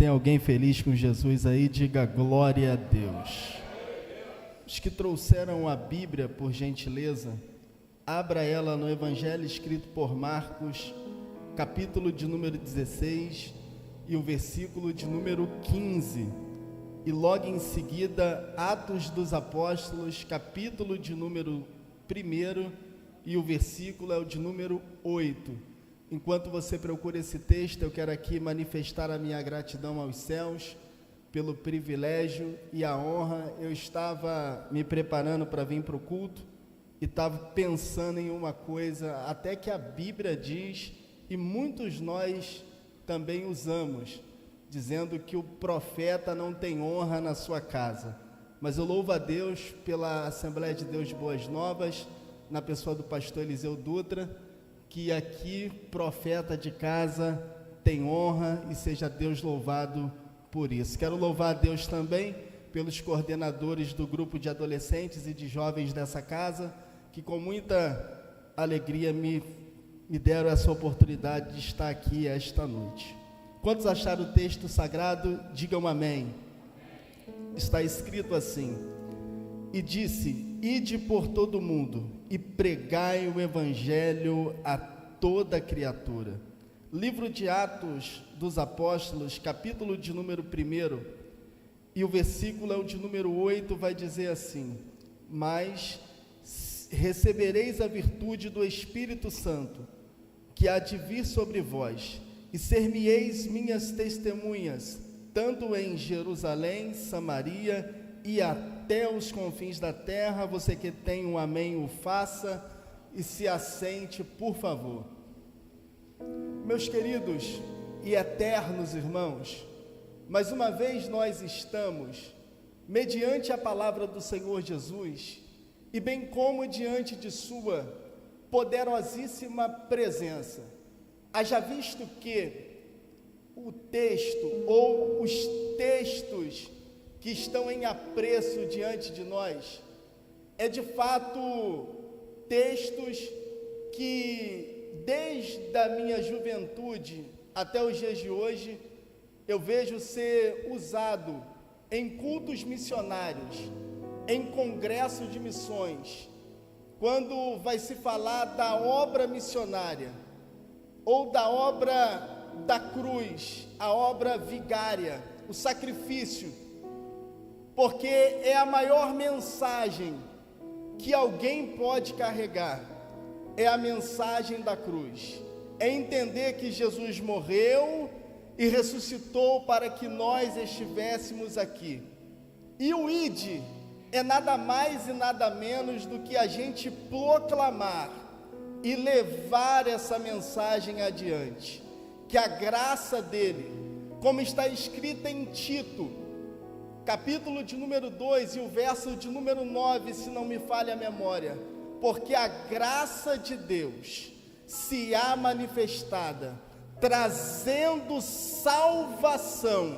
Tem alguém feliz com Jesus aí? Diga glória a Deus. Os que trouxeram a Bíblia, por gentileza, abra ela no Evangelho escrito por Marcos, capítulo de número 16 e o versículo de número 15. E logo em seguida, Atos dos Apóstolos, capítulo de número 1 e o versículo é o de número 8. Enquanto você procura esse texto, eu quero aqui manifestar a minha gratidão aos céus pelo privilégio e a honra. Eu estava me preparando para vir para o culto e estava pensando em uma coisa, até que a Bíblia diz, e muitos nós também usamos, dizendo que o profeta não tem honra na sua casa. Mas eu louvo a Deus pela Assembleia de Deus de Boas Novas, na pessoa do pastor Eliseu Dutra, que aqui, profeta de casa, tem honra e seja Deus louvado por isso. Quero louvar a Deus também pelos coordenadores do grupo de adolescentes e de jovens dessa casa, que com muita alegria me deram essa oportunidade de estar aqui esta noite. Quantos acharam o texto sagrado? Digam amém. Está escrito assim: e disse: ide por todo o mundo e pregai o evangelho a toda criatura. Livro de Atos dos Apóstolos, capítulo de número 1, e o versículo é o de número 8, vai dizer assim: mas recebereis a virtude do Espírito Santo, que há de vir sobre vós, e ser-me-eis minhas testemunhas, tanto em Jerusalém, Samaria e até os confins da terra. Você que tem um amém, o faça e se assente, por favor. Meus queridos e eternos irmãos, mais uma vez nós estamos, mediante a palavra do Senhor Jesus, e bem como diante de sua poderosíssima presença, haja visto que o texto ou os textos que estão em apreço diante de nós, é de fato textos que desde a minha juventude até os dias de hoje, eu vejo ser usado em cultos missionários, em congresso de missões, quando vai se falar da obra missionária, ou da obra da cruz, a obra vigária, o sacrifício, porque é a maior mensagem que alguém pode carregar, é a mensagem da cruz, é entender que Jesus morreu e ressuscitou para que nós estivéssemos aqui, e o ide é nada mais e nada menos do que a gente proclamar e levar essa mensagem adiante, que a graça dele, como está escrita em Tito, capítulo de número 2 e o verso de número 9, se não me falha a memória, porque a graça de Deus se há manifestada, trazendo salvação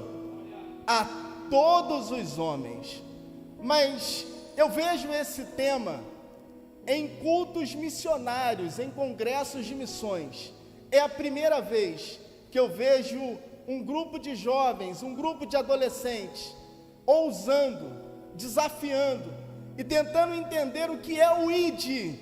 a todos os homens. Mas eu vejo esse tema em cultos missionários, em congressos de missões. É a primeira vez que eu vejo um grupo de jovens, um grupo de adolescentes, ousando, desafiando e tentando entender o que é o ide,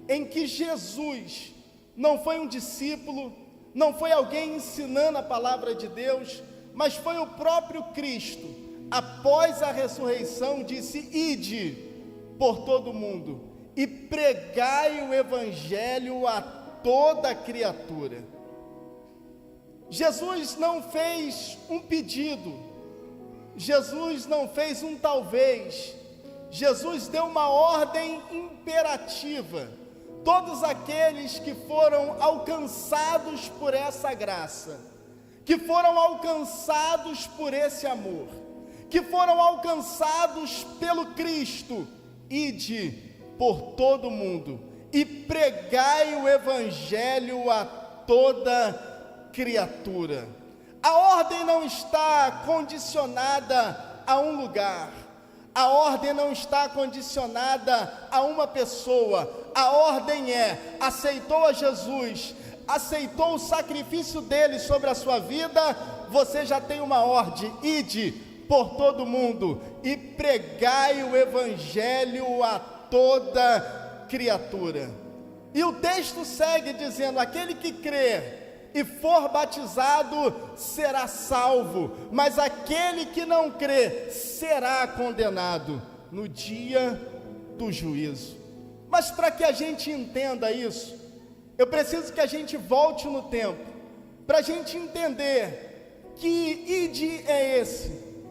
em que Jesus não foi um discípulo, não foi alguém ensinando a palavra de Deus, mas foi o próprio Cristo, após a ressurreição, disse: ide por todo o mundo e pregai o evangelho a toda criatura. Jesus não fez um pedido, Jesus não fez um talvez, Jesus deu uma ordem imperativa. Todos aqueles que foram alcançados por essa graça, que foram alcançados por esse amor, que foram alcançados pelo Cristo, ide por todo o mundo e pregai o evangelho a toda criatura. A ordem não está condicionada a um lugar, a ordem não está condicionada a uma pessoa, a ordem é: aceitou a Jesus, aceitou o sacrifício dele sobre a sua vida, você já tem uma ordem: ide por todo mundo e pregai o evangelho a toda criatura. E o texto segue dizendo: aquele que crer e for batizado será salvo, mas aquele que não crer será condenado no dia do juízo. Mas para que a gente entenda isso, eu preciso que a gente volte no tempo, para a gente entender que ide é esse,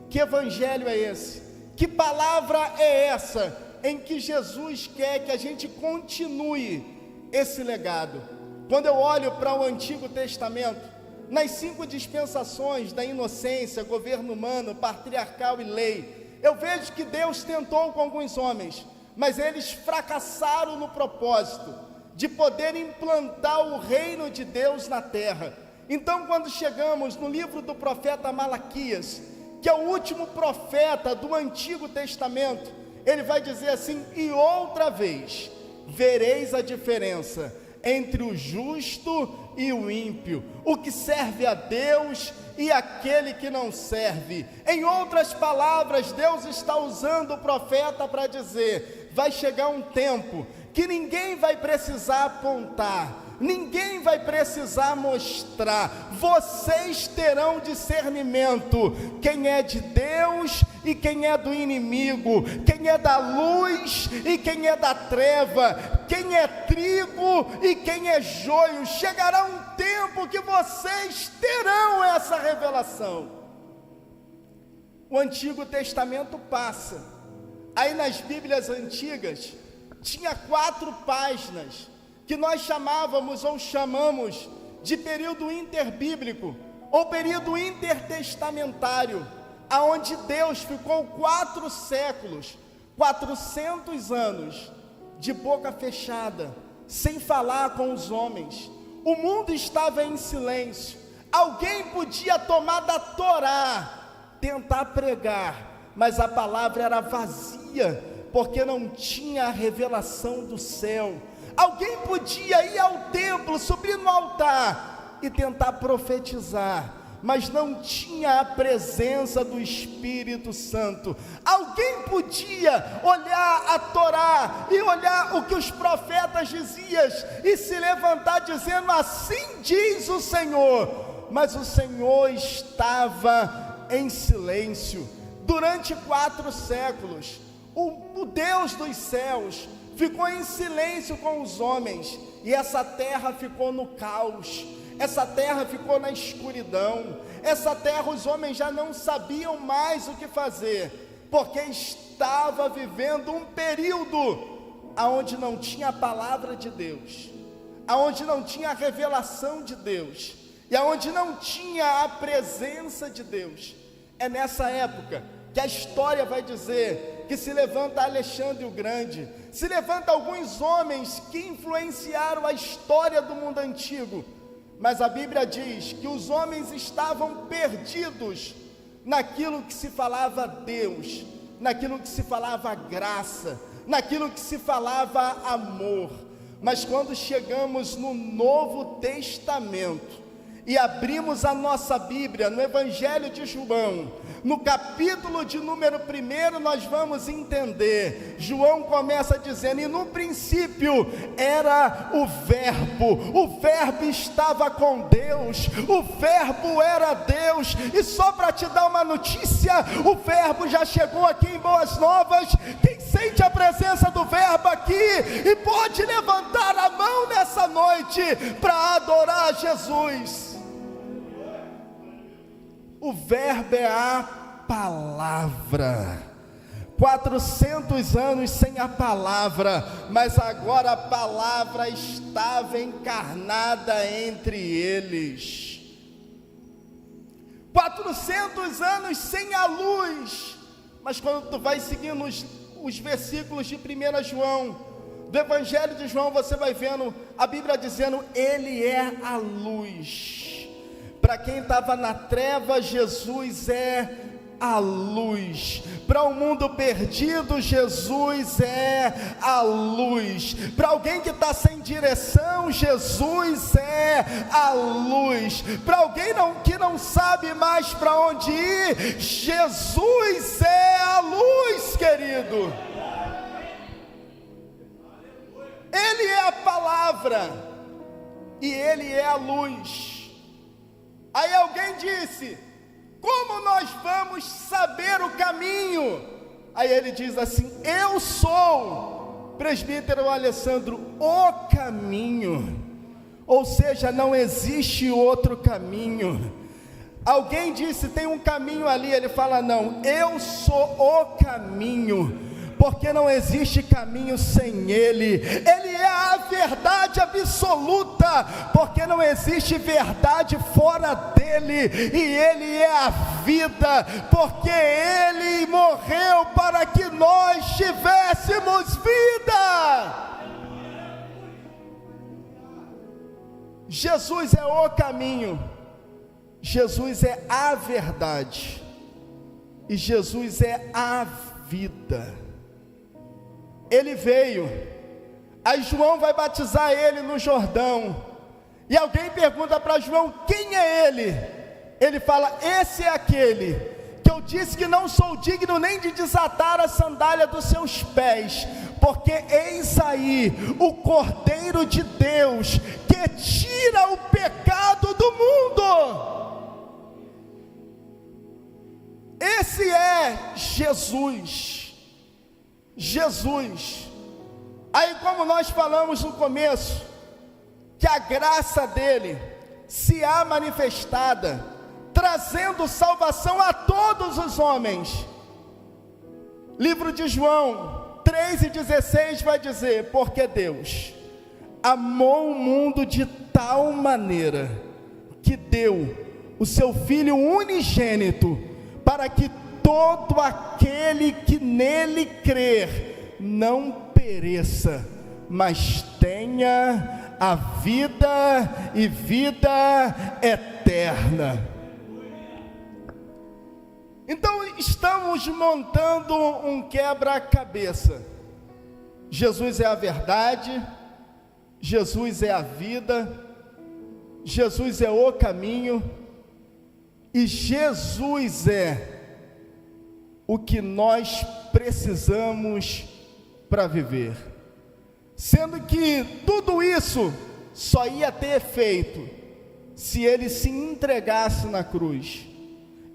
que evangelho é esse, que palavra é essa em que Jesus quer que a gente continue esse legado. Quando eu olho para o Antigo Testamento, nas 5 dispensações da inocência, governo humano, patriarcal e lei, eu vejo que Deus tentou com alguns homens, mas eles fracassaram no propósito de poder implantar o reino de Deus na terra. Então, quando chegamos no livro do profeta Malaquias, que é o último profeta do Antigo Testamento, ele vai dizer assim: e outra vez vereis a diferença entre o justo e o ímpio, o que serve a Deus e aquele que não serve. Em outras palavras, Deus está usando o profeta para dizer: vai chegar um tempo que ninguém vai precisar apontar, ninguém vai precisar mostrar, vocês terão discernimento, quem é de Deus e quem é do inimigo, quem é da luz e quem é da treva, quem é trigo e quem é joio. Chegará um tempo que vocês terão essa revelação. O Antigo Testamento passa, aí nas Bíblias antigas tinha 4 páginas, que nós chamávamos ou chamamos de período interbíblico, ou período intertestamentário, aonde Deus ficou 4 séculos, 400 anos, de boca fechada, sem falar com os homens. O mundo estava em silêncio. Alguém podia tomar da Torá, tentar pregar, mas a palavra era vazia, porque não tinha a revelação do céu. Alguém podia ir ao templo, subir no altar e tentar profetizar, mas não tinha a presença do Espírito Santo. Alguém podia olhar a Torá e olhar o que os profetas diziam e se levantar dizendo: assim diz o Senhor, mas o Senhor estava em silêncio. Durante 4 séculos, o Deus dos céus ficou em silêncio com os homens, e essa terra ficou no caos, essa terra ficou na escuridão, essa terra os homens já não sabiam mais o que fazer, porque estava vivendo um período aonde não tinha a palavra de Deus, aonde não tinha a revelação de Deus, e aonde não tinha a presença de Deus. É nessa época que a história vai dizer que se levanta Alexandre o Grande, se levanta alguns homens que influenciaram a história do mundo antigo, mas a Bíblia diz que os homens estavam perdidos naquilo que se falava Deus, naquilo que se falava graça, naquilo que se falava amor. Mas quando chegamos no Novo Testamento e abrimos a nossa Bíblia no Evangelho de João, no capítulo de número 1, nós vamos entender. João começa dizendo: e no princípio era o Verbo estava com Deus, o Verbo era Deus. E só para te dar uma notícia, o Verbo já chegou aqui em Boas Novas. Quem sente a presença do Verbo aqui e pode levantar a mão nessa noite para adorar Jesus. O Verbo é a palavra. 400 anos sem a palavra, mas agora a palavra estava encarnada entre eles. 400 anos sem a luz, mas quando tu vai seguindo os versículos de 1 João, do Evangelho de João, você vai vendo a Bíblia dizendo: ele é a luz. Para quem estava na treva, Jesus é a luz. Para o mundo perdido, Jesus é a luz. Para alguém que está sem direção. Jesus é a luz. Para alguém que não sabe mais para onde ir, Jesus é a luz, querido. Ele é a palavra e Ele é a luz. Aí alguém disse: como nós vamos saber o caminho? Aí ele diz assim: eu sou, presbítero Alessandro, o caminho. Ou seja, não existe outro caminho. Alguém disse: tem um caminho ali. Ele fala: não, eu sou o caminho, porque não existe caminho sem Ele. Ele é a verdade absoluta, porque não existe verdade fora dEle. E Ele é a vida, porque Ele morreu para que nós tivéssemos vida. Jesus é o caminho, Jesus é a verdade, e Jesus é a vida. Ele veio, aí João vai batizar ele no Jordão, e alguém pergunta para João: quem é ele? Ele fala: esse é aquele que eu disse que não sou digno nem de desatar a sandália dos seus pés, porque eis aí o Cordeiro de Deus, que tira o pecado do mundo. Esse é Jesus. Jesus. Aí, como nós falamos no começo, que a graça dele se há manifestada, trazendo salvação a todos os homens. Livro de João 3:16 vai dizer: porque Deus amou o mundo de tal maneira que deu o seu Filho unigênito, para que todo aquele que nele crer não pereça, mas tenha a vida e vida eterna. Então estamos montando um quebra-cabeça. Jesus é a verdade, Jesus é a vida, Jesus é o caminho, e Jesus é o que nós precisamos para viver. Sendo que tudo isso só ia ter efeito se ele se entregasse na cruz.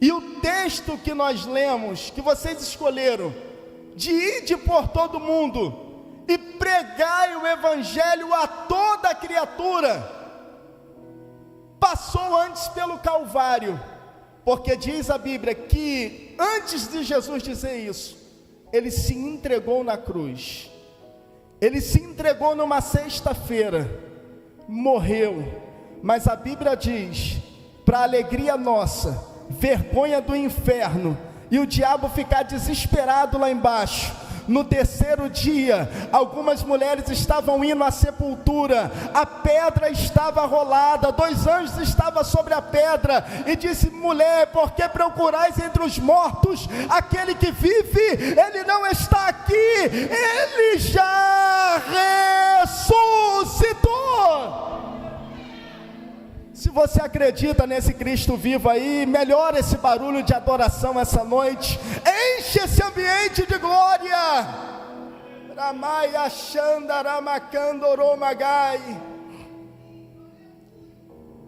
E o texto que nós lemos, que vocês escolheram, de ide por todo mundo e pregai o evangelho a toda criatura, passou antes pelo Calvário, porque diz a Bíblia que antes de Jesus dizer isso, ele se entregou na cruz. Ele se entregou numa sexta-feira, morreu, mas a Bíblia diz, para alegria nossa, vergonha do inferno, e o diabo ficar desesperado lá embaixo. No terceiro dia, algumas mulheres estavam indo à sepultura, a pedra estava rolada, 2 anjos estavam sobre a pedra, e disse: mulher, por que procurais entre os mortos aquele que vive? Ele não está aqui, ele já ressuscitou. Se você acredita nesse Cristo vivo aí, melhora esse barulho de adoração essa noite, enche esse ambiente de glória. Ramai Ashandaramakandomagai.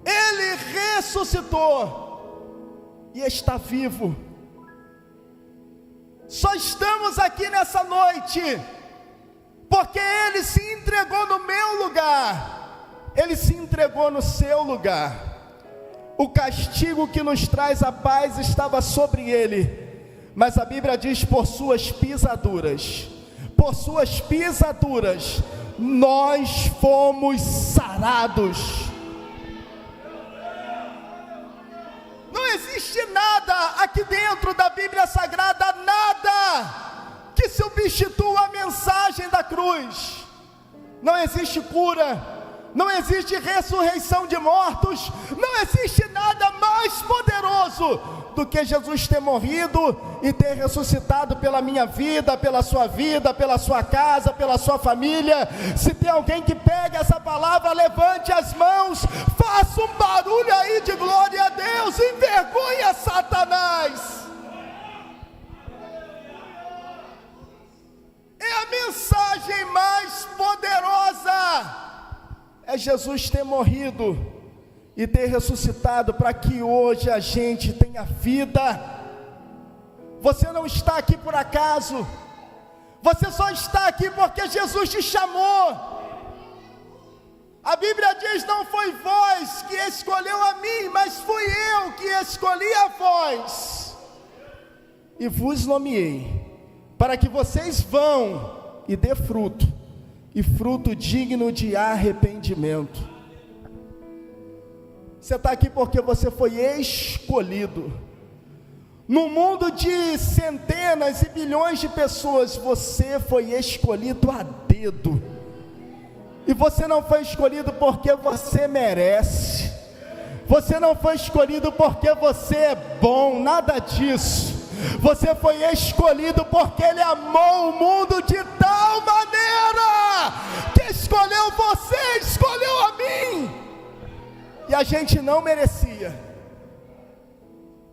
Ele ressuscitou e está vivo. Só estamos aqui nessa noite porque ele se entregou no meu lugar. Ele se entregou no seu lugar. O castigo que nos traz a paz estava sobre ele, mas a Bíblia diz: por suas pisaduras nós fomos sarados. Não existe nada aqui dentro da Bíblia Sagrada, nada que substitua a mensagem da cruz. Não existe cura, não existe ressurreição de mortos, não existe nada mais poderoso poderoso do que Jesus ter morrido e ter ressuscitado pela minha vida, pela sua casa, pela sua família. Se tem alguém que pega essa palavra, levante as mãos, faça um barulho aí de glória a Deus, envergonha Satanás. É a mensagem mais poderosa, é Jesus ter morrido e ter ressuscitado para que hoje a gente tenha vida. Você não está aqui por acaso, você só está aqui porque Jesus te chamou. A Bíblia diz: não foi vós que escolheu a mim, mas fui eu que escolhi a vós e vos nomeei, para que vocês vão e dê fruto, e fruto digno de arrependimento. Você está aqui porque você foi escolhido. No mundo de centenas e bilhões de pessoas, você foi escolhido a dedo. E você não foi escolhido porque você merece. Você não foi escolhido porque você é bom, nada disso. Você foi escolhido porque Ele amou o mundo de tal maneira que escolheu você, escolheu a mim. E a gente não merecia.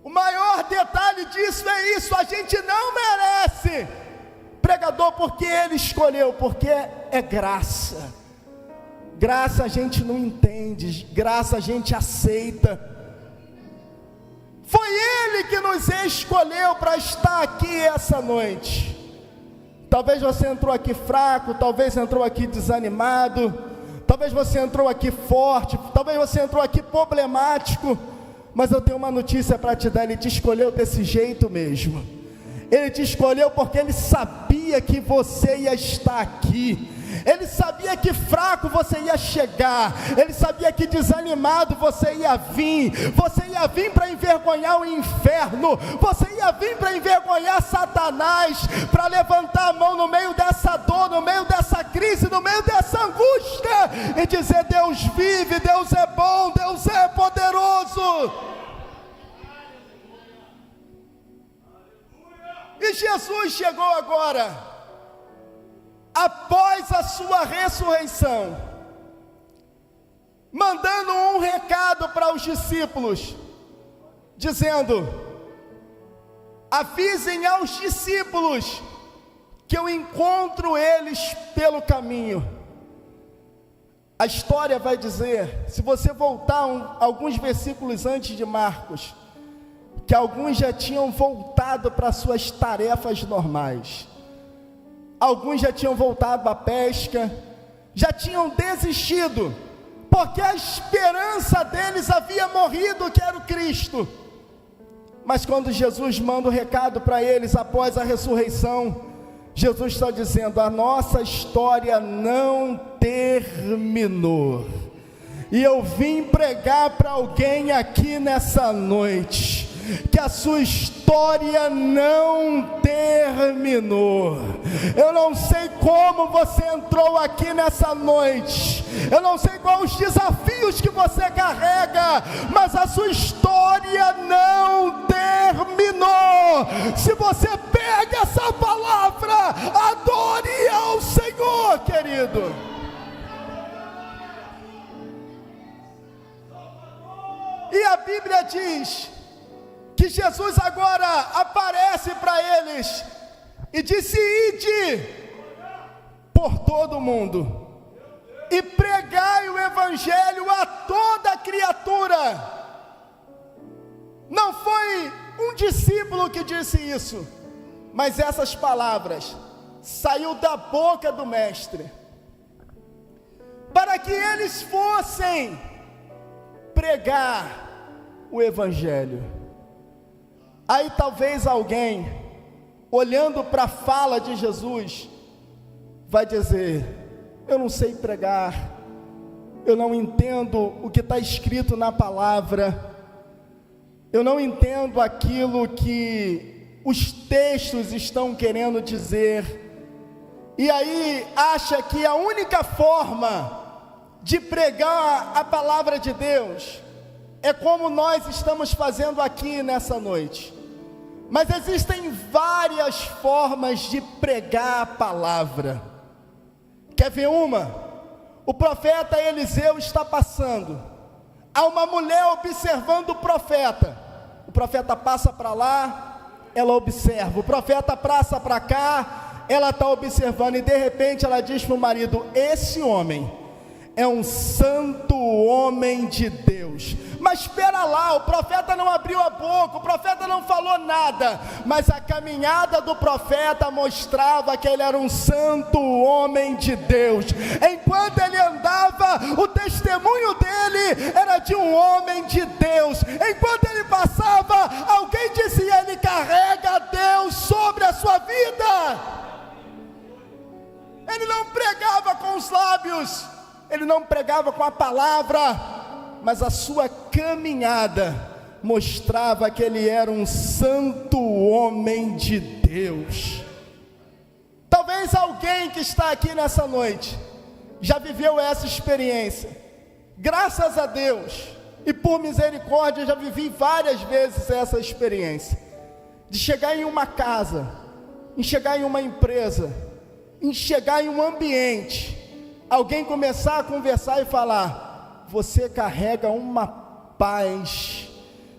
O maior detalhe disso é isso: a gente não merece, pregador, porque Ele escolheu, porque é graça. Graça a gente não entende, graça a gente aceita. Foi Ele que nos escolheu para estar aqui essa noite. Talvez você entrou aqui fraco, talvez entrou aqui desanimado, talvez você entrou aqui forte, talvez você entrou aqui problemático, mas eu tenho uma notícia para te dar: Ele te escolheu desse jeito mesmo. Ele te escolheu porque Ele sabia que você ia estar aqui. Ele sabia que fraco você ia chegar. Ele sabia que desanimado você ia vir. Você ia vir para envergonhar o inferno. Você ia vir para envergonhar Satanás, para levantar a mão no meio dessa dor, no meio dessa crise, no meio dessa angústia, e dizer: Deus vive, Deus é bom, Deus é poderoso. E Jesus chegou agora, após a sua ressurreição, mandando um recado para os discípulos, dizendo: avisem aos discípulos que eu encontro eles pelo caminho. A história vai dizer, se você voltar alguns versículos antes de Marcos, que alguns já tinham voltado para suas tarefas normais. Alguns já tinham voltado à pesca, já tinham desistido, porque a esperança deles havia morrido, que era o Cristo. Mas quando Jesus manda o recado para eles após a ressurreição, Jesus está dizendo: a nossa história não terminou. E eu vim pregar para alguém aqui nessa noite que a sua história não terminou. Eu não sei como você entrou aqui nessa noite, eu não sei quais os desafios que você carrega, mas a sua história não terminou. Se você pega essa palavra, adore ao Senhor, querido. E a Bíblia diz que Jesus agora aparece para eles e disse: ide por todo o mundo e pregai o evangelho a toda criatura. Não foi um discípulo que disse isso, mas essas palavras saiu da boca do mestre, para que eles fossem pregar o evangelho. Aí talvez alguém, olhando para a fala de Jesus, vai dizer: eu não sei pregar, eu não entendo o que está escrito na palavra, eu não entendo aquilo que os textos estão querendo dizer. E aí acha que a única forma de pregar a palavra de Deus é como nós estamos fazendo aqui nessa noite. Mas existem várias formas de pregar a palavra. Quer ver uma? O profeta Eliseu está passando. Há uma mulher observando o profeta. O profeta passa para lá, ela observa. O profeta passa para cá, ela está observando. E de repente ela diz para o marido: esse homem é um santo homem de Deus. Mas espera lá, o profeta não abriu a boca, o profeta não falou nada, mas a caminhada do profeta mostrava que ele era um santo homem de Deus. Enquanto ele andava, o testemunho dele era de um homem de Deus. Enquanto ele passava, alguém dizia: ele carrega Deus sobre a sua vida. Ele não pregava com os lábios, ele não pregava com a palavra, mas a sua caminhada mostrava que ele era um santo homem de Deus. Talvez alguém que está aqui nessa noite já viveu essa experiência. Graças a Deus e por misericórdia, já vivi várias vezes essa experiência de chegar em uma casa, em chegar em uma empresa, em chegar em um ambiente, alguém começar a conversar e falar: você carrega uma paz.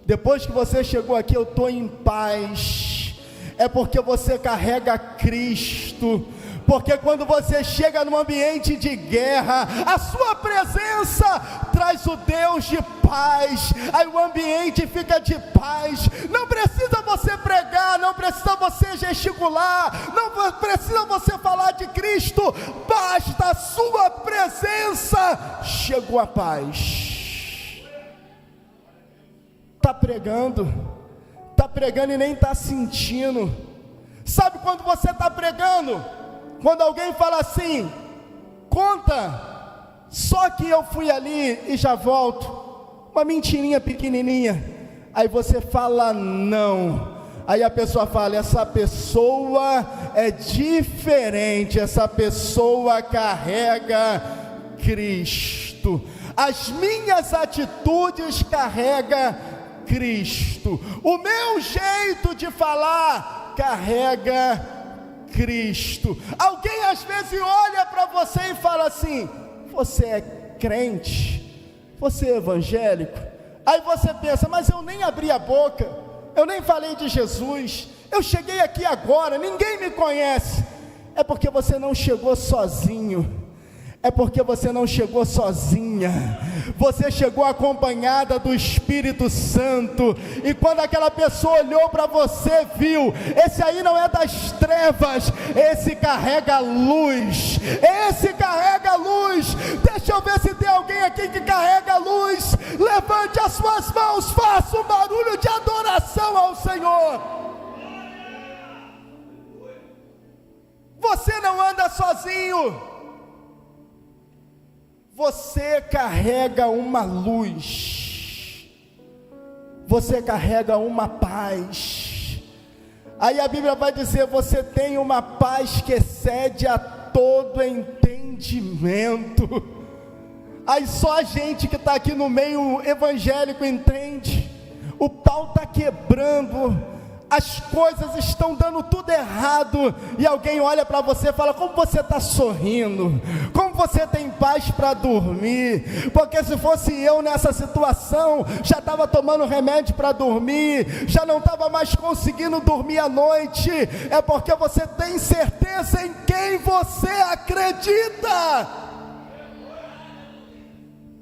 Depois que você chegou aqui, eu estou em paz. É porque você carrega Cristo. Porque quando você chega num ambiente de guerra, a sua presença traz o Deus de paz. Aí o ambiente fica de paz. Não precisa você pregar, não precisa você gesticular, não precisa você falar de Cristo. Basta a sua presença. Chegou a paz. Está pregando e nem está sentindo. Sabe quando você está pregando? Quando alguém fala assim: conta, só que eu fui ali e já volto, uma mentirinha pequenininha. Aí você fala: não. Aí a pessoa fala: essa pessoa é diferente, essa pessoa carrega Cristo. As minhas atitudes carregam Cristo. O meu jeito de falar carrega Cristo. Alguém às vezes olha para você e fala assim: você é crente? Você é evangélico? Aí você pensa: mas eu nem abri a boca, eu nem falei de Jesus, eu cheguei aqui agora, ninguém me conhece. É porque você não chegou sozinho. É porque você não chegou sozinha, você chegou acompanhada do Espírito Santo. E quando aquela pessoa olhou para você, viu: esse aí não é das trevas, esse carrega luz, esse carrega luz. Deixa eu ver se tem alguém aqui que carrega luz. Levante as suas mãos, faça um barulho de adoração ao Senhor. Você não anda sozinho. Você carrega uma luz, você carrega uma paz. Aí a Bíblia vai dizer: você tem uma paz que excede a todo entendimento. Aí só a gente que está aqui no meio evangélico entende. O pau está quebrando, as coisas estão dando tudo errado, e alguém olha para você e fala: como você está sorrindo, como você tem paz para dormir. Porque se fosse eu nessa situação, já estava tomando remédio para dormir, já não estava mais conseguindo dormir à noite. É porque você tem certeza em quem você acredita.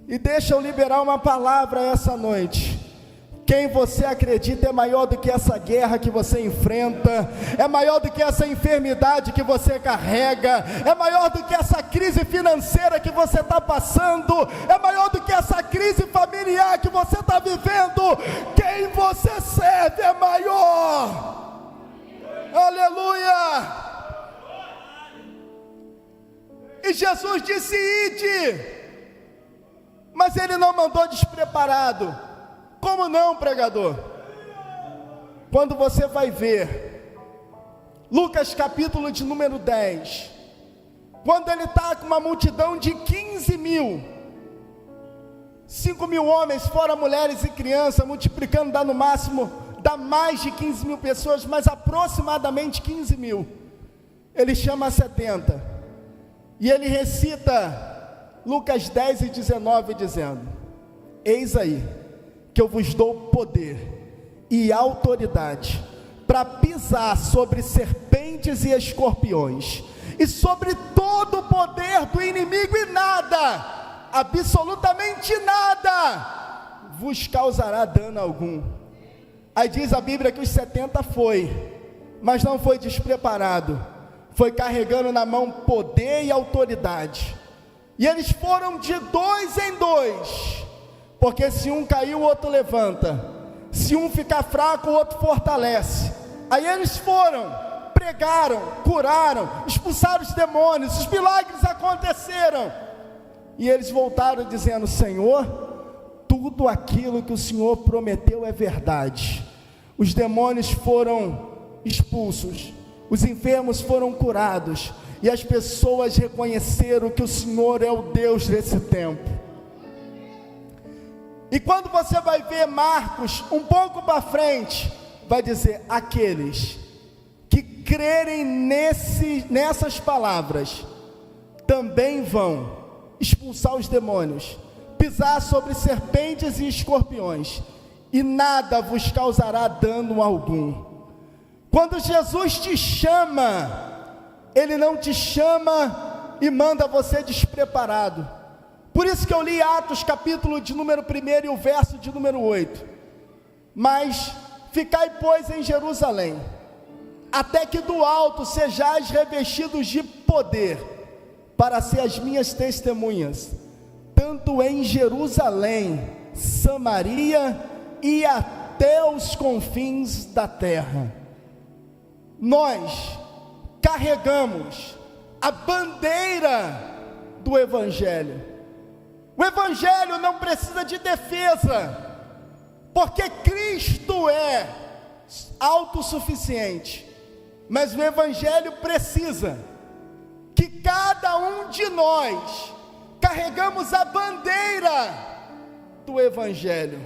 E deixa eu liberar uma palavra essa noite. Quem você acredita é maior do que essa guerra que você enfrenta, é maior do que essa enfermidade que você carrega, é maior do que essa crise financeira que você está passando, é maior do que essa crise familiar que você está vivendo. Quem você serve é maior. Aleluia! E Jesus disse: ide, mas ele não mandou despreparado. Como não, pregador? Quando você vai ver Lucas capítulo de número 10, quando ele está com uma multidão de 15 mil, 5.000 homens, fora mulheres e crianças, multiplicando dá no máximo, dá mais de 15.000 pessoas, mas aproximadamente 15.000. Ele chama 70, e ele recita Lucas 10 e 19, dizendo: eis aí, que eu vos dou poder e autoridade, para pisar sobre serpentes e escorpiões, e sobre todo o poder do inimigo, e nada, absolutamente nada, vos causará dano algum. Aí diz a Bíblia que os 70 mas não foi despreparado, foi carregando na mão poder e autoridade, e eles foram de 2 em 2, porque se um cair, o outro levanta, se um ficar fraco, o outro fortalece. Aí eles foram, pregaram, curaram, expulsaram os demônios, os milagres aconteceram, e eles voltaram dizendo: Senhor, tudo aquilo que o Senhor prometeu é verdade. Os demônios foram expulsos, os enfermos foram curados, e as pessoas reconheceram que o Senhor é o Deus desse tempo. E quando você vai ver Marcos, um pouco para frente, vai dizer: aqueles que crerem nessas palavras, também vão expulsar os demônios, pisar sobre serpentes e escorpiões, e nada vos causará dano algum. Quando Jesus te chama, Ele não te chama e manda você despreparado. Por isso que eu li Atos capítulo de número 1 e o verso de número 8. Mas ficai, pois, em Jerusalém, até que do alto sejais revestidos de poder, para ser as minhas testemunhas, tanto em Jerusalém, Samaria e até os confins da terra. Nós carregamos a bandeira do Evangelho. O Evangelho não precisa de defesa, porque Cristo é autossuficiente, mas o Evangelho precisa que cada um de nós carregamos a bandeira do Evangelho,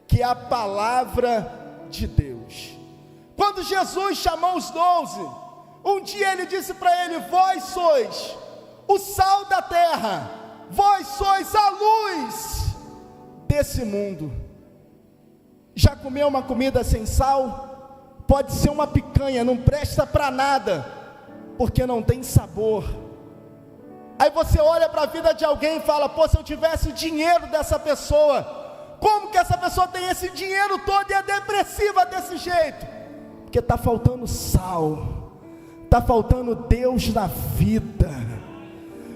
que é a palavra de Deus. Quando Jesus chamou os 12, um dia ele disse para ele: vós sois o sal da terra, vós sois a luz desse mundo. Já comeu uma comida sem sal? Pode ser uma picanha, não presta para nada, porque não tem sabor. Aí você olha para a vida de alguém e fala: pô, se eu tivesse o dinheiro dessa pessoa, como que essa pessoa tem esse dinheiro todo e é depressiva desse jeito? Porque está faltando sal, está faltando Deus na vida.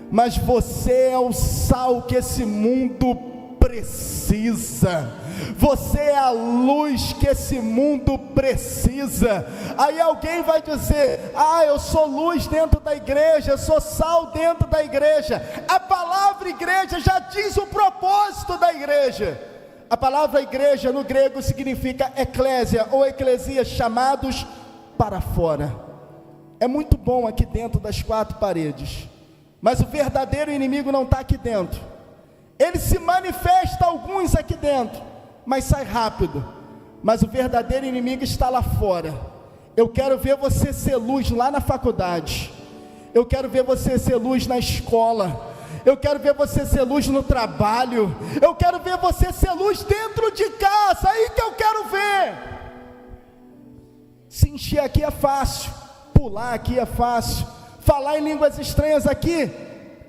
Mas você é o sal que esse mundo precisa, você é a luz que esse mundo precisa. Aí alguém vai dizer: ah, eu sou luz dentro da igreja, eu sou sal dentro da igreja. A palavra igreja já diz o propósito da igreja. A palavra igreja no grego significa eclésia ou eclesia, chamados para fora. É muito bom aqui dentro das 4 paredes, mas o verdadeiro inimigo não está aqui dentro. Ele se manifesta alguns aqui dentro, mas sai rápido. Mas o verdadeiro inimigo está lá fora. Eu quero ver você ser luz lá na faculdade, eu quero ver você ser luz na escola, eu quero ver você ser luz no trabalho, eu quero ver você ser luz dentro de casa. Aí que eu quero ver. Se encher aqui é fácil, pular aqui é fácil, falar em línguas estranhas aqui,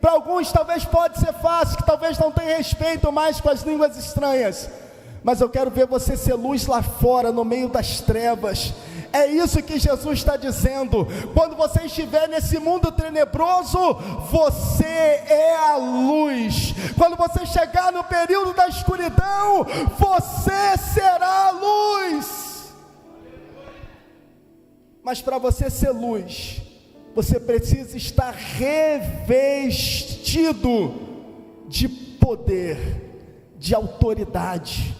para alguns talvez pode ser fácil, que talvez não tenha respeito mais com as línguas estranhas, mas eu quero ver você ser luz lá fora, no meio das trevas. É isso que Jesus está dizendo. Quando você estiver nesse mundo tenebroso, você é a luz. Quando você chegar no período da escuridão, você será a luz. Mas para você ser luz, você precisa estar revestido de poder, de autoridade.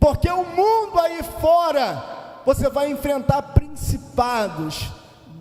Porque o mundo aí fora, você vai enfrentar principados,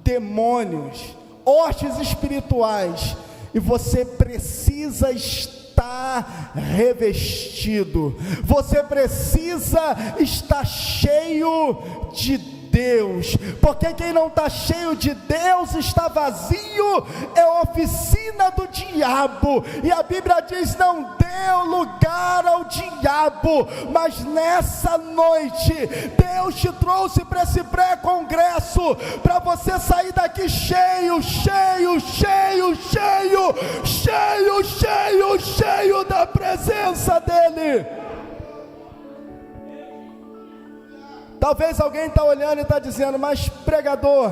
demônios, hostes espirituais, e você precisa estar estar revestido, você precisa estar cheio de Deus, porque quem não está cheio de Deus está vazio, é oficina do diabo, e a Bíblia diz: não dê lugar ao diabo. Mas nessa noite, Deus te trouxe para esse pré-congresso, para você sair daqui cheio, cheio, cheio, cheio, cheio, cheio, cheio da presença dEle. Talvez alguém está olhando e está dizendo: mas pregador,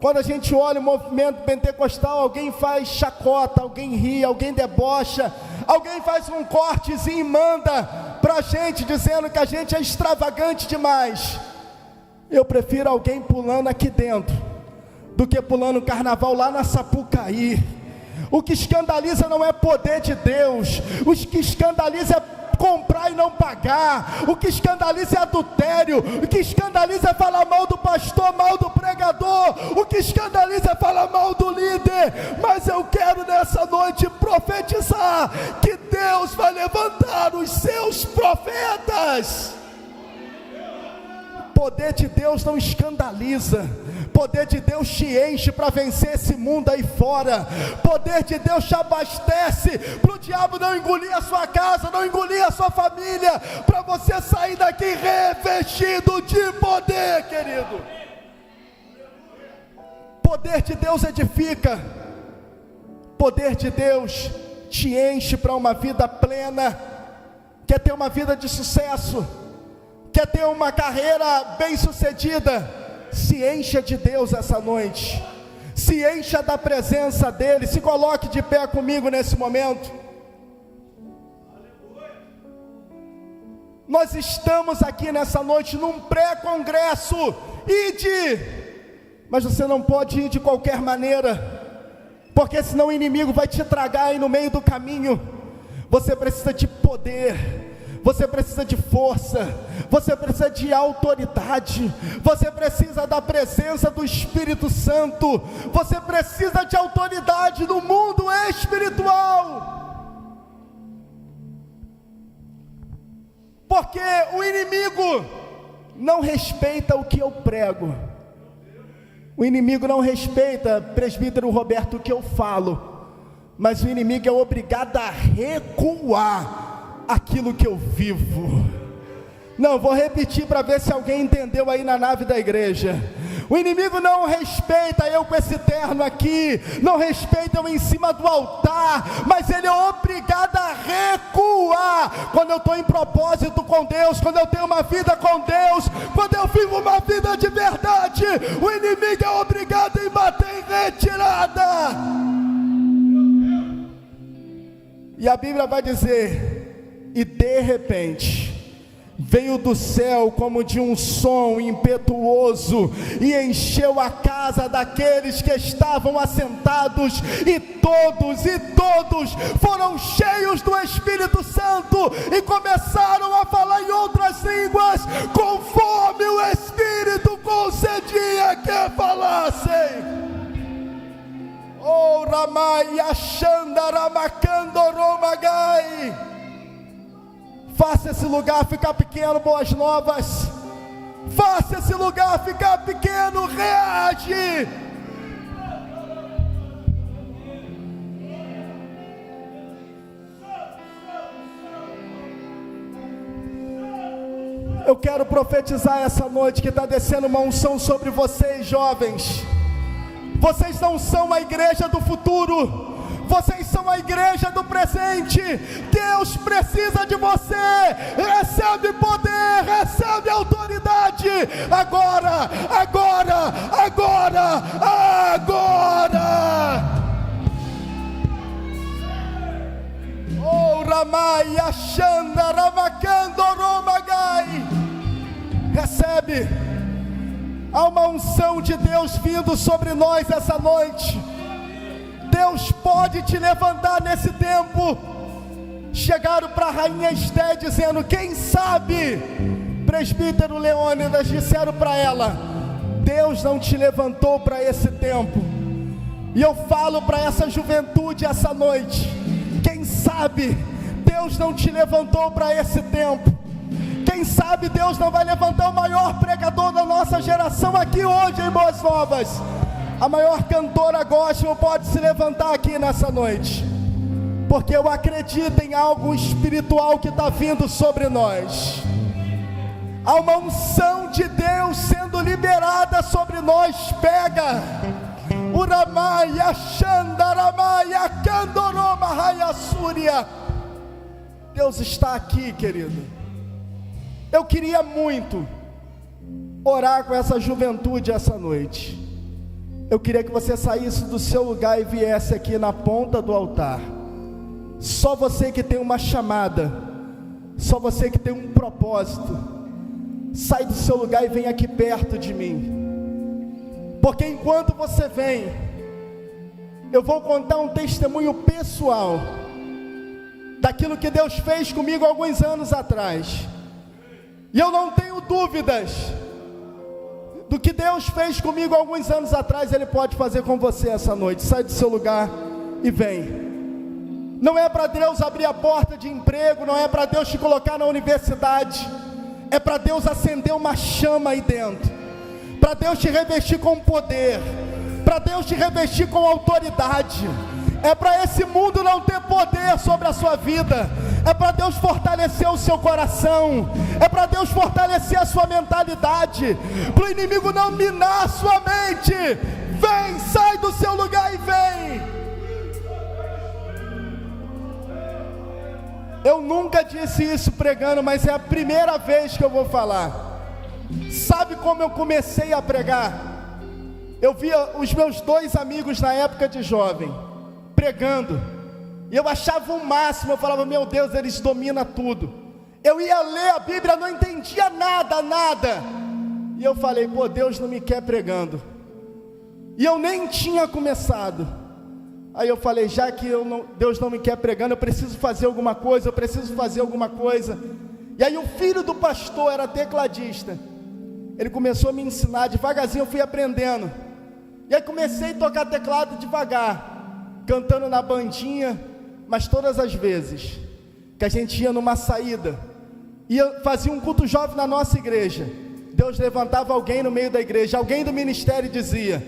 quando a gente olha o movimento pentecostal, alguém faz chacota, alguém ri, alguém debocha, alguém faz um cortezinho e manda para a gente, dizendo que a gente é extravagante demais. Eu prefiro alguém pulando aqui dentro, do que pulando carnaval lá na Sapucaí. O que escandaliza não é poder de Deus, o que escandaliza é comprar e não pagar, o que escandaliza é adultério, o que escandaliza é falar mal do pastor, mal do pregador, o que escandaliza é falar mal do líder. Mas eu quero nessa noite profetizar que Deus vai levantar os seus profetas. Poder de Deus não escandaliza, poder de Deus te enche para vencer esse mundo aí fora, poder de Deus te abastece para o diabo não engolir a sua casa, não engolir a sua família, para você sair daqui revestido de poder, querido. Poder de Deus edifica, poder de Deus te enche para uma vida plena. Quer ter uma vida de sucesso? Quer ter uma carreira bem sucedida? Se encha de Deus essa noite, se encha da presença dEle. Se coloque de pé comigo nesse momento. Nós estamos aqui nessa noite num pré-congresso. Ide, mas você não pode ir de qualquer maneira, porque senão o inimigo vai te tragar aí no meio do caminho. Você precisa de poder, você precisa de força, você precisa de autoridade, você precisa da presença do Espírito Santo, você precisa de autoridade no mundo espiritual, porque o inimigo não respeita o que eu prego, o inimigo não respeita, presbítero Roberto, o que eu falo, mas o inimigo é obrigado a recuar aquilo que eu vivo. Não, vou repetir para ver se alguém entendeu aí na nave da igreja. O inimigo não respeita eu com esse terno aqui, não respeita eu em cima do altar, mas ele é obrigado a recuar quando eu estou em propósito com Deus, quando eu tenho uma vida com Deus, quando eu vivo uma vida de verdade. O inimigo é obrigado a bater em retirada. E a Bíblia vai dizer: e de repente veio do céu como de um som impetuoso, e encheu a casa daqueles que estavam assentados, e todos foram cheios do Espírito Santo, e começaram a falar em outras línguas, conforme o Espírito concedia que falassem. Oh, Ramai, Achanda, Ramakando, Romagai. Faça esse lugar ficar pequeno, boas novas. Faça esse lugar ficar pequeno, reage. Eu quero profetizar essa noite que está descendo uma unção sobre vocês, jovens. Vocês não são a igreja do futuro, vocês são a igreja do presente. Deus precisa de você. Recebe poder, recebe autoridade. Agora, agora, agora, agora. Oh, Ramai, Achanda, Ramakando, Romagai. Recebe. Há uma unção de Deus vindo sobre nós essa noite. Deus pode te levantar nesse tempo. Chegaram para a rainha Esté dizendo: quem sabe, presbítero Leônidas, disseram para ela: Deus não te levantou para esse tempo. E eu falo para essa juventude essa noite: quem sabe sabe Deus não te levantou para esse tempo? Quem sabe Deus não vai levantar o maior pregador da nossa geração aqui hoje em Boas Novas? A maior cantora gospel pode se levantar aqui nessa noite, porque eu acredito em algo espiritual que está vindo sobre nós. Há uma unção de Deus sendo liberada sobre nós. Pega Uramaya Xandaramaya Candoroma Rayasúria. Deus está aqui, querido. Eu queria muito orar com essa juventude essa noite. Eu queria que você saísse do seu lugar e viesse aqui na ponta do altar. Só você que tem uma chamada, só você que tem um propósito, sai do seu lugar e vem aqui perto de mim. Porque enquanto você vem, eu vou contar um testemunho pessoal daquilo que Deus fez comigo alguns anos atrás. E eu não tenho dúvidas do que Deus fez comigo alguns anos atrás, Ele pode fazer com você essa noite. Sai do seu lugar e vem. Não é para Deus abrir a porta de emprego, não é para Deus te colocar na universidade, é para Deus acender uma chama aí dentro, para Deus te revestir com poder, para Deus te revestir com autoridade. É para esse mundo não ter poder sobre a sua vida, é para Deus fortalecer o seu coração, é para Deus fortalecer a sua mentalidade, para o inimigo não minar a sua mente. Vem, sai do seu lugar e vem. Eu nunca disse isso pregando, mas é a primeira vez que eu vou falar. Sabe como eu comecei a pregar? Eu via os meus 2 amigos na época de jovem pregando, e eu achava o máximo. Eu falava, meu Deus, eles dominam tudo. Eu ia ler a Bíblia, não entendia nada, e eu falei, pô, Deus não me quer pregando. E eu nem tinha começado. Aí eu falei, já que Deus não me quer pregando, eu preciso fazer alguma coisa, E aí o filho do pastor era tecladista, ele começou a me ensinar, devagarzinho eu fui aprendendo. E aí comecei a tocar teclado devagar, cantando na bandinha. Mas todas as vezes que a gente ia numa saída, fazia um culto jovem na nossa igreja, Deus levantava alguém no meio da igreja, alguém do ministério, e dizia,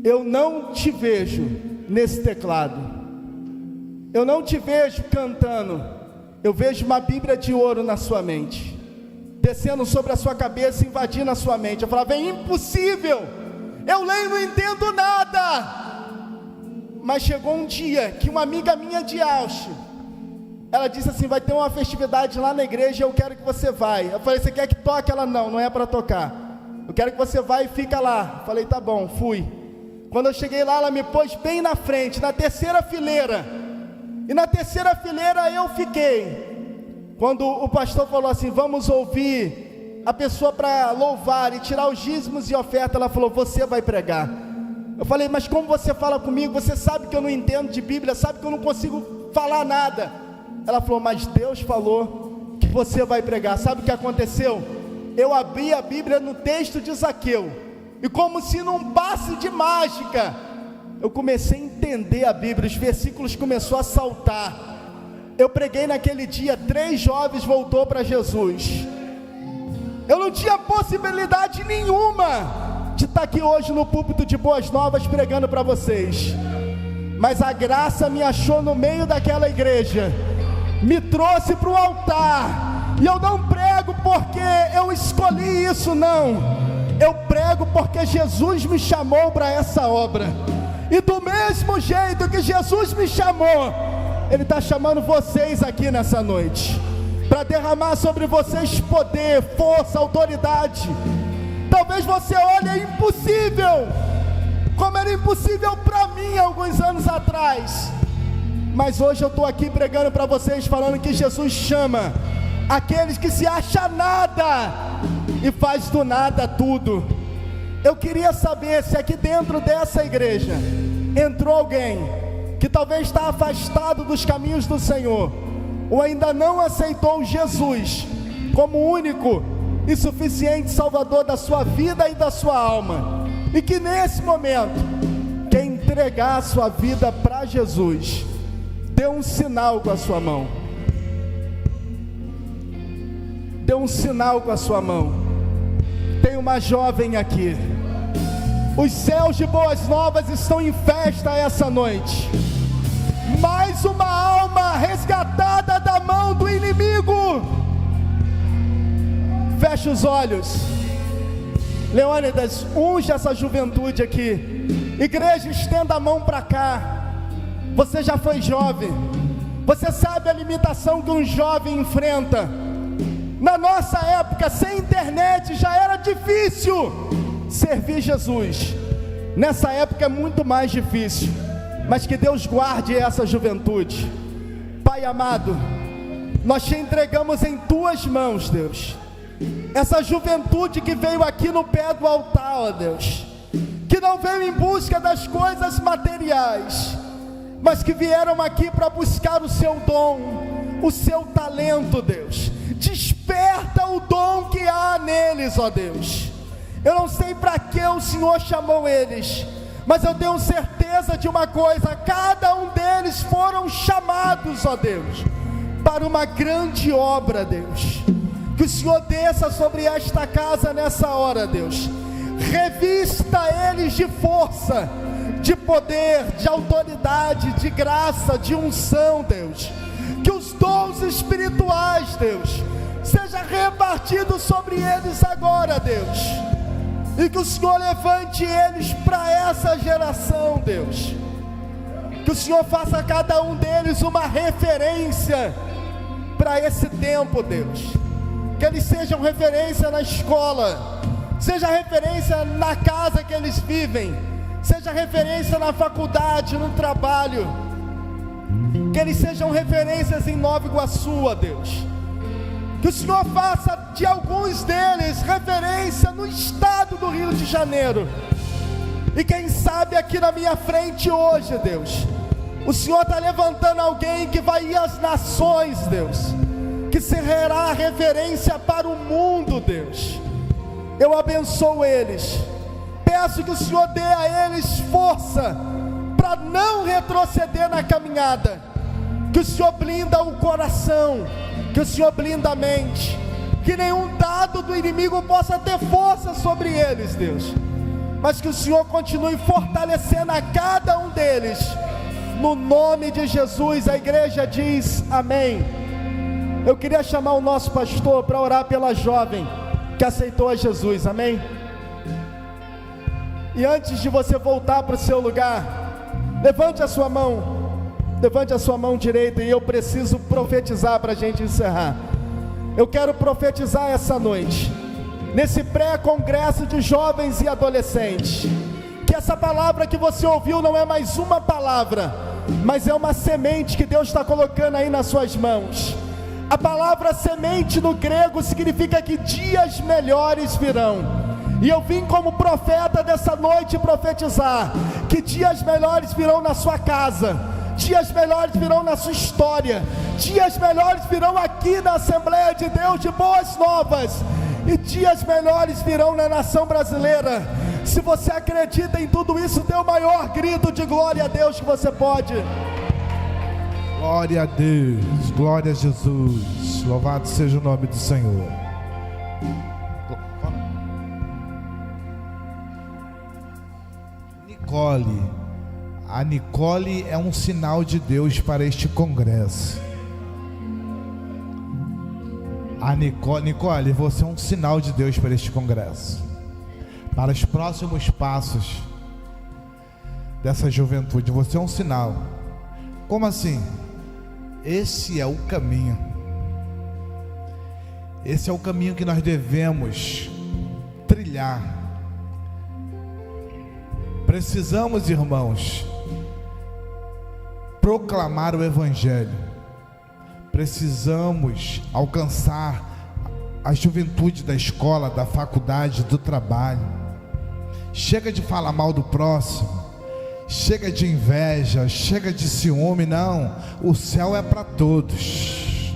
eu não te vejo nesse teclado, eu não te vejo cantando, eu vejo uma Bíblia de ouro na sua mente, descendo sobre a sua cabeça, invadindo a sua mente. Eu falava, é impossível, eu leio e não entendo nada. Mas chegou um dia que uma amiga minha de Ausch, ela disse assim, vai ter uma festividade lá na igreja, eu quero que você vá. Eu falei, você quer que toque? Ela, não é para tocar, eu quero que você vá e fica lá. Eu falei, tá bom, fui. Quando eu cheguei lá, ela me pôs bem na frente, na terceira fileira, e na terceira fileira eu fiquei. Quando o pastor falou assim, vamos ouvir a pessoa para louvar e tirar os dízimos e oferta, ela falou, você vai pregar. Eu falei, mas como você fala comigo? Você sabe que eu não entendo de Bíblia, sabe que eu não consigo falar nada. Ela falou, mas Deus falou que você vai pregar. Sabe o que aconteceu? Eu abri a Bíblia no texto de Zaqueu, e como se num passe de mágica, eu comecei a entender a Bíblia, os versículos começaram a saltar. Eu preguei naquele dia, 3 jovens voltou para Jesus. Eu não tinha possibilidade nenhuma de estar aqui hoje no púlpito de Boas Novas pregando para vocês, mas a graça me achou no meio daquela igreja, me trouxe para o altar. E eu não prego porque eu escolhi isso, não, eu prego porque Jesus me chamou para essa obra. E do mesmo jeito que Jesus me chamou, Ele está chamando vocês aqui nessa noite, para derramar sobre vocês poder, força, autoridade. Talvez você olhe, é impossível, como era impossível para mim alguns anos atrás. Mas hoje eu estou aqui pregando para vocês, falando que Jesus chama aqueles que se acham nada e faz do nada tudo. Eu queria saber se aqui dentro dessa igreja entrou alguém que talvez está afastado dos caminhos do Senhor, ou ainda não aceitou Jesus como único e suficiente Salvador da sua vida e da sua alma, e que nesse momento quer entregar a sua vida para Jesus. Dê um sinal com a sua mão. Dê um sinal com a sua mão. Tem uma jovem aqui. Os céus de boas novas estão em festa essa noite. Mais uma alma resgatada da mão do inimigo. Feche os olhos. Leônidas, unge essa juventude aqui. Igreja, estenda a mão para cá. Você já foi jovem. Você sabe a limitação que um jovem enfrenta. Na nossa época, sem internet, já era difícil servir Jesus. Nessa época é muito mais difícil. Mas que Deus guarde essa juventude. Pai amado, nós te entregamos em tuas mãos, Deus. Essa juventude que veio aqui no pé do altar, ó Deus, que não veio em busca das coisas materiais, mas que vieram aqui para buscar o seu dom, o seu talento, Deus. Desperta o dom que há neles, ó Deus. Eu não sei para que o Senhor chamou eles, mas eu tenho certeza de uma coisa: cada um deles foram chamados, ó Deus, para uma grande obra, Deus. Que o Senhor desça sobre esta casa nessa hora, Deus. Revista eles de força, de poder, de autoridade, de graça, de unção, Deus. Que os dons espirituais, Deus, seja repartido sobre eles agora, Deus. E que o Senhor levante eles para essa geração, Deus. Que o Senhor faça a cada um deles uma referência para esse tempo, Deus. Que eles sejam referência na escola, seja referência na casa que eles vivem, seja referência na faculdade, no trabalho. Que eles sejam referências em Nova Iguaçu, ó Deus. Que o Senhor faça de alguns deles referência no estado do Rio de Janeiro. E quem sabe aqui na minha frente hoje, Deus, o Senhor está levantando alguém que vai ir às nações, Deus, que será referência para o mundo, Deus. Eu abençoo eles. Peço que o Senhor dê a eles força para não retroceder na caminhada. Que o Senhor blinda o coração, que o Senhor blinda a mente, que nenhum dado do inimigo possa ter força sobre eles, Deus. Mas que o Senhor continue fortalecendo a cada um deles. No nome de Jesus, a igreja diz amém. Eu queria chamar o nosso pastor para orar pela jovem que aceitou a Jesus, amém? E antes de você voltar para o seu lugar, levante a sua mão direita, e eu preciso profetizar para a gente encerrar. Eu quero profetizar essa noite, nesse pré-congresso de jovens e adolescentes, que essa palavra que você ouviu não é mais uma palavra, mas é uma semente que Deus está colocando aí nas suas mãos. A palavra semente no grego significa que dias melhores virão. E eu vim como profeta dessa noite profetizar que dias melhores virão na sua casa, dias melhores virão na sua história, dias melhores virão aqui na Assembleia de Deus de Boas Novas, e dias melhores virão na nação brasileira. Se você acredita em tudo isso, dê o maior grito de glória a Deus que você pode. Glória a Deus, glória a Jesus, louvado seja o nome do Senhor. A Nicole é um sinal de Deus para este congresso. Nicole, você é um sinal de Deus para este congresso, para os próximos passos dessa juventude. Você é um sinal. Como assim? Esse é o caminho. Esse é o caminho que nós devemos trilhar. Precisamos, irmãos, proclamar o Evangelho. Precisamos alcançar a juventude da escola, da faculdade, do trabalho. Chega de falar mal do próximo. Chega de inveja, chega de ciúme. Não, o céu é para todos.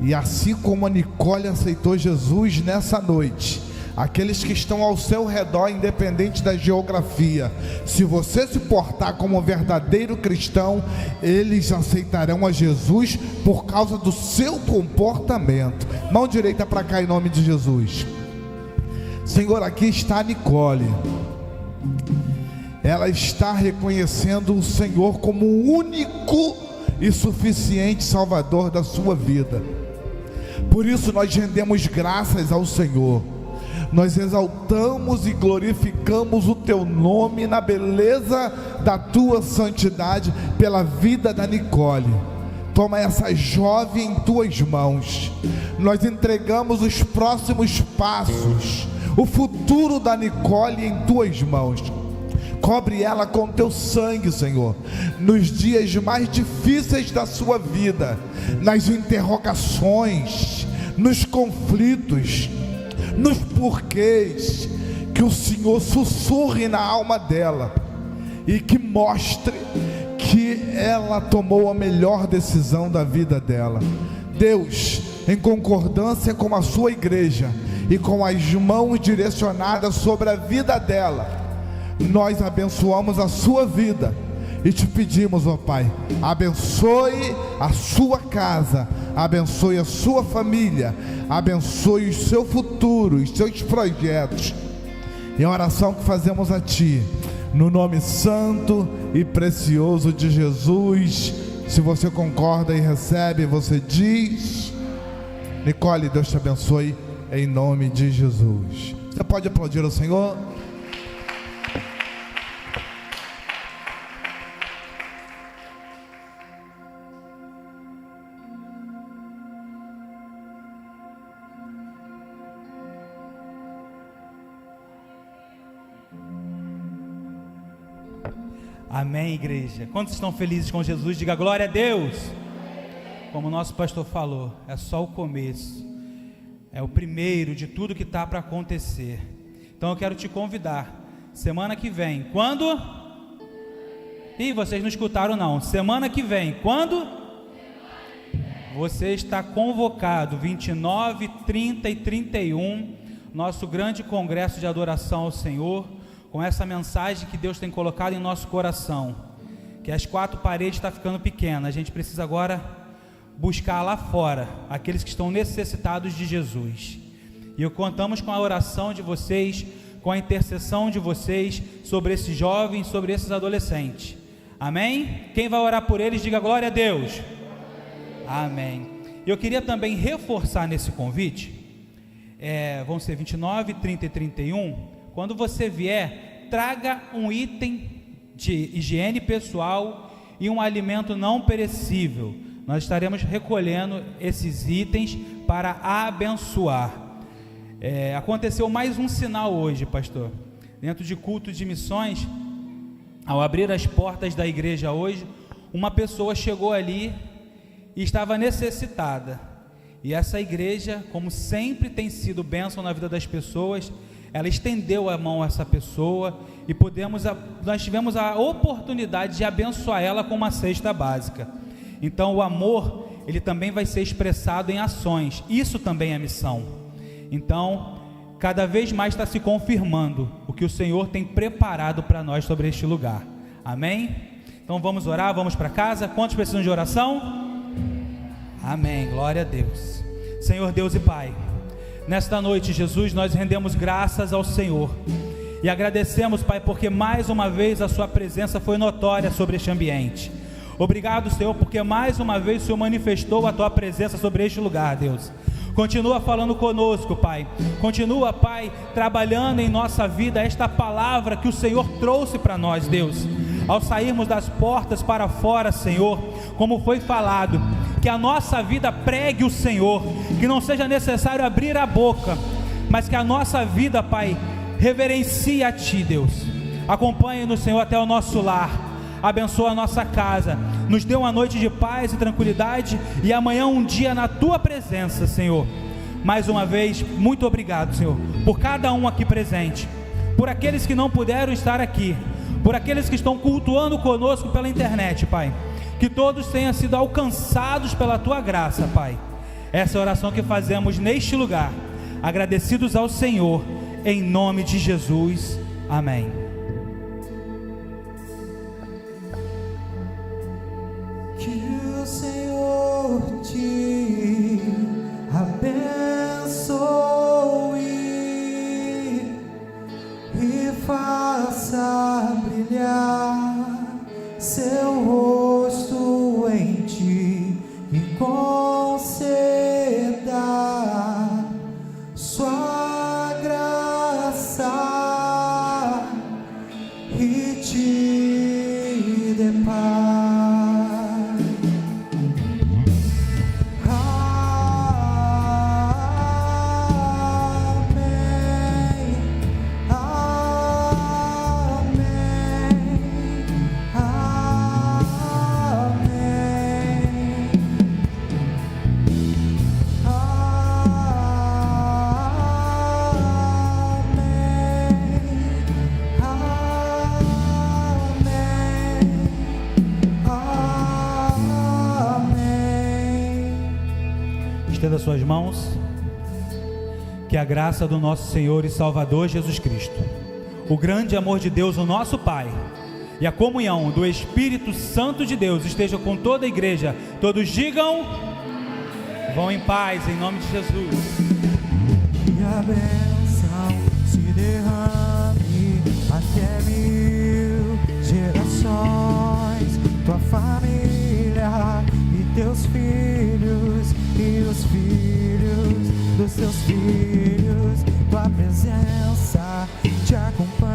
E assim como a Nicole aceitou Jesus nessa noite, aqueles que estão ao seu redor, independente da geografia. Se você se portar como um verdadeiro cristão, eles aceitarão a Jesus por causa do seu comportamento. Mão direita para cá em nome de Jesus. Senhor, aqui está a Nicole. Ela está reconhecendo o Senhor como o único e suficiente Salvador da sua vida. Por isso nós rendemos graças ao Senhor. Nós exaltamos e glorificamos o teu nome na beleza da tua santidade pela vida da Nicole. Toma essa jovem em tuas mãos. Nós entregamos os próximos passos, o futuro da Nicole em tuas mãos. Cobre ela com teu sangue, Senhor, nos dias mais difíceis da sua vida, nas interrogações, nos conflitos, nos porquês. Que o Senhor sussurre na alma dela e que mostre que ela tomou a melhor decisão da vida dela. Deus, em concordância com a sua igreja e com as mãos direcionadas sobre a vida dela, nós abençoamos a sua vida e te pedimos, ó Pai, abençoe a sua casa, abençoe a sua família, abençoe o seu futuro, os seus projetos. E a oração que fazemos a Ti, no nome santo e precioso de Jesus. Se você concorda e recebe, você diz: Nicole, Deus te abençoe em nome de Jesus. Você pode aplaudir ao Senhor? Amém, igreja. Quantos estão felizes com Jesus? Diga glória a Deus. Como o nosso pastor falou, é só o começo, é o primeiro de tudo que está para acontecer. Então eu quero te convidar, semana que vem, quando? Ih, vocês não escutaram não. Semana que vem, quando? Você está convocado, 29, 30 e 31, nosso grande congresso de adoração ao Senhor, com essa mensagem que Deus tem colocado em nosso coração, que as quatro paredes estão ficando pequenas. A gente precisa agora buscar lá fora aqueles que estão necessitados de Jesus, e contamos com a oração de vocês, com a intercessão de vocês sobre esses jovens, sobre esses adolescentes. Amém? Quem vai orar por eles, diga glória a Deus. Amém. Eu queria também reforçar nesse convite, vão ser 29, 30 e 31. Quando você vier, traga um item de higiene pessoal e um alimento não perecível. Nós estaremos recolhendo esses itens para abençoar. Aconteceu mais um sinal hoje, pastor. Dentro de culto de missões, ao abrir as portas da igreja hoje, uma pessoa chegou ali e estava necessitada. E essa igreja, como sempre tem sido bênção na vida das pessoas, ela estendeu a mão a essa pessoa e nós tivemos a oportunidade de abençoar ela com uma cesta básica. Então o amor, ele também vai ser expressado em ações. Isso também é missão. Então, cada vez mais está se confirmando o que o Senhor tem preparado para nós sobre este lugar. Amém? Então vamos orar, vamos para casa. Quantos precisam de oração? Amém, glória a Deus. Senhor Deus e Pai, nesta noite, Jesus, nós rendemos graças ao Senhor e agradecemos, Pai, porque mais uma vez a sua presença foi notória sobre este ambiente. Obrigado, Senhor, porque mais uma vez o Senhor manifestou a tua presença sobre este lugar, Deus. Continua falando conosco, Pai. Continua, Pai, trabalhando em nossa vida esta palavra que o Senhor trouxe para nós, Deus. Ao sairmos das portas para fora, Senhor, como foi falado, que a nossa vida pregue o Senhor, que não seja necessário abrir a boca, mas que a nossa vida, Pai, reverencie a Ti, Deus. Acompanhe-nos, Senhor, até o nosso lar. Abençoa a nossa casa, nos dê uma noite de paz e tranquilidade, e amanhã um dia na Tua presença, Senhor. Mais uma vez, muito obrigado, Senhor, por cada um aqui presente, por aqueles que não puderam estar aqui, por aqueles que estão cultuando conosco pela internet, Pai. Que todos tenham sido alcançados pela Tua graça, Pai. Essa é a oração que fazemos neste lugar, agradecidos ao Senhor, em nome de Jesus, amém. Que o Senhor te abençoe e faça brilhar seu rosto em ti e conceda sua graça e te dê paz. Estenda suas mãos. Que a graça do nosso Senhor e Salvador Jesus Cristo, o grande amor de Deus, o nosso Pai, e a comunhão do Espírito Santo de Deus esteja com toda a igreja. Todos digam: vão em paz, em nome de Jesus. Que a bênção se derrame até 1000 gerações, tua família e teus filhos e os filhos dos teus filhos, tua presença te acompanha.